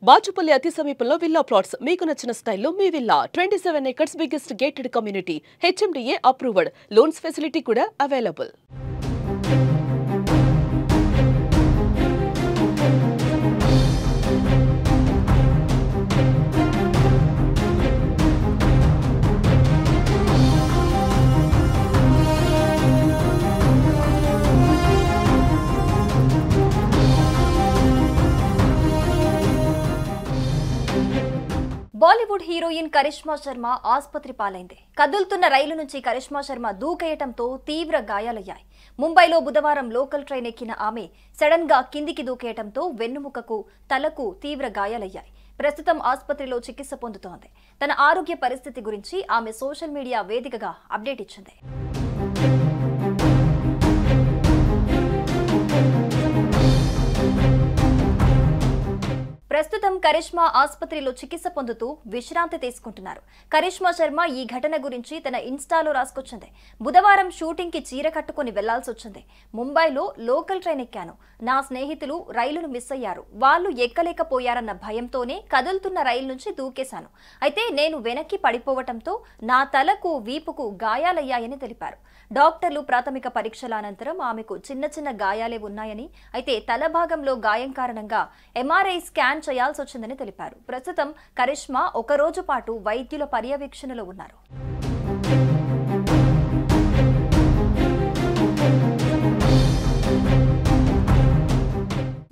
బాచుపల్లి అతి సమీపంలో villa plots మీకు నచ్చిన స్టైల్లో మీ villa 27 acres biggest gated community HMDA approved loans facility కూడా available. Bollywood heroine Karishma Sharma ఆసుపత్రి పాలైంది. కదులుతున్న రైలు నుంచి కరిష్మా శర్మ దూకేయటంతో తీవ్ర గాయాలయ్యాయి. ముంబైలో బుధవారం లోకల్ ట్రైన్ ఎక్కిన ఆమె సడన్ గా కిందికి దూకేయటంతో వెన్నుముకకు, తలకు తీవ్ర గాయాలయ్యాయి. ప్రస్తుతం ఆసుపత్రిలో చికిత్స పొందుతోంది. తన ఆరోగ్య పరిస్థితి గురించి ఆమె సోషల్ మీడియా వేదికగా అప్డేట్ ఇచ్చింది. ప్రస్తుతం కరిష్మా ఆసుపత్రిలో చికిత్స పొందుతూ విశ్రాంతి తీసుకుంటున్నారు. కరిష్మా శర్మ ఈ ఘటన గురించి తన ఇన్స్టాలో రాసుకొచ్చింది. బుధవారం షూటింగ్ కి చీర కట్టుకుని వెళ్లాల్సి వచ్చింది. ముంబైలో లోకల్ ట్రైన్ ఎక్కాను. నా స్నేహితులు రైలును మిస్ అయ్యారు. వాళ్ళు ఎక్కలేకపోయారన్న భయంతోనే కదులుతున్న రైలు నుంచి దూకేశాను. అయితే నేను వెనక్కి పడిపోవటంతో నా తలకు, వీపుకు గాయాలయ్యాయని తెలిపారు. డాక్టర్లు ప్రాథమిక పరీక్షల అనంతరం ఆమెకు చిన్న చిన్న గాయాలే ఉన్నాయని, అయితే తల భాగంలో గాయం కారణంగా MRI స్కాన్ చేయాల్సి వచ్చిందని తెలిపారు. ప్రస్తుతం కరిష్మా ఒక రోజు పాటు వైద్యుల పర్యవేక్షణలో ఉన్నారు.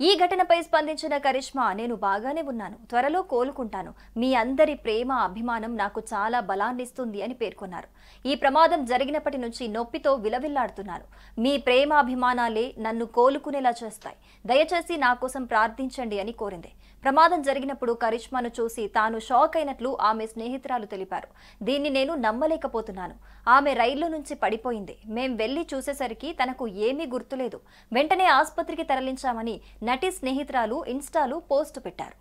ఈ ఘటనపై స్పందించిన కరిష్మా, నేను బాగానే ఉన్నాను, త్వరలో కోలుకుంటాను. మీ అందరి ప్రేమ, అభిమానం నాకు చాలా బలాన్నిస్తుంది అని పేర్కొన్నారు. ఈ ప్రమాదం జరిగినప్పటి నుంచి నొప్పితో విలవిల్లాడుతున్నాను. మీ ప్రేమ, అభిమానాలే నన్ను కోలుకునేలా చేస్తాయి. దయచేసి నా కోసం ప్రార్థించండి అని కోరింది. ప్రమాదం జరిగినప్పుడు కరిష్మాను చూసి తాను షాక్ అయినట్లు ఆమె స్నేహితురాలు తెలిపారు. దీన్ని నేను నమ్మలేకపోతున్నాను. ఆమె రైల్లో నుంచి పడిపోయింది. మేం వెళ్లి చూసేసరికి తనకు ఏమీ గుర్తులేదు. వెంటనే ఆసుపత్రికి తరలించామని నటి స్నేహితురాలు ఇన్స్టాలో పోస్ట్ పెట్టారు.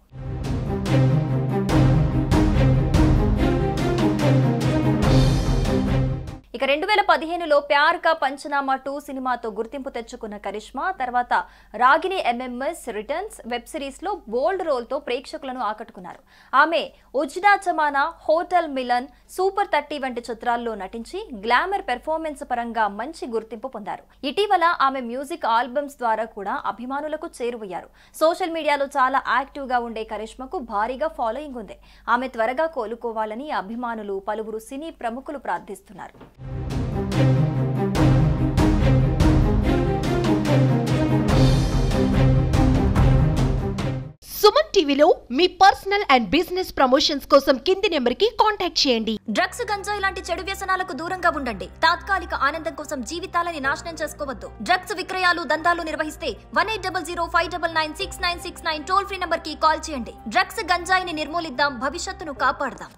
ఇక 2015లో ప్యార్ కా పంచనామా 2 సినిమాతో గుర్తింపు తెచ్చుకున్న కరిష్మా తర్వాత రాగిని MMS రిటర్న్స్ వెబ్ సిరీస్ లో బోల్డ్ రోల్ తో ప్రేక్షకులను ఆకట్టుకున్నారు. ఆమె ఉజ్నా చమానా, హోటల్ మిలన్, సూపర్ 30 వంటి చిత్రాల్లో నటించి గ్లామర్ పెర్ఫార్మెన్స్ పరంగా మంచి గుర్తింపు పొందారు. ఇటీవల ఆమె మ్యూజిక్ ఆల్బమ్స్ ద్వారా కూడా అభిమానులకు చేరువయ్యారు. సోషల్ మీడియాలో చాలా యాక్టివ్ గా ఉండే కరిష్మాకు భారీగా ఫాలోయింగ్ ఉంది. ఆమె త్వరగా కోలుకోవాలని అభిమానులు, పలువురు సినీ ప్రముఖులు ప్రార్థిస్తున్నారు. సుమన్ టీవీలో మీ పర్సనల్ అండ్ బిజినెస్ ప్రమోషన్స్ కోసం కింది నెంబర్కి కాంటాక్ట్ చేయండి. డ్రగ్స్, గంజాయి లాంటి చెడు వ్యసనాలకు దూరంగా ఉండండి. తాత్కాలిక ఆనందం కోసం జీవితాలని నాశనం చేసుకోవద్దు. డ్రగ్స్ విక్రయాలు, దందాలు నిర్వహిస్తే 180059996969 టోల్ ఫ్రీ నంబర్ కి కాల్ చేయండి. డ్రగ్స్, గంజాయిని నిర్మూలిద్దాం, భవిష్యత్తును కాపాడదాం.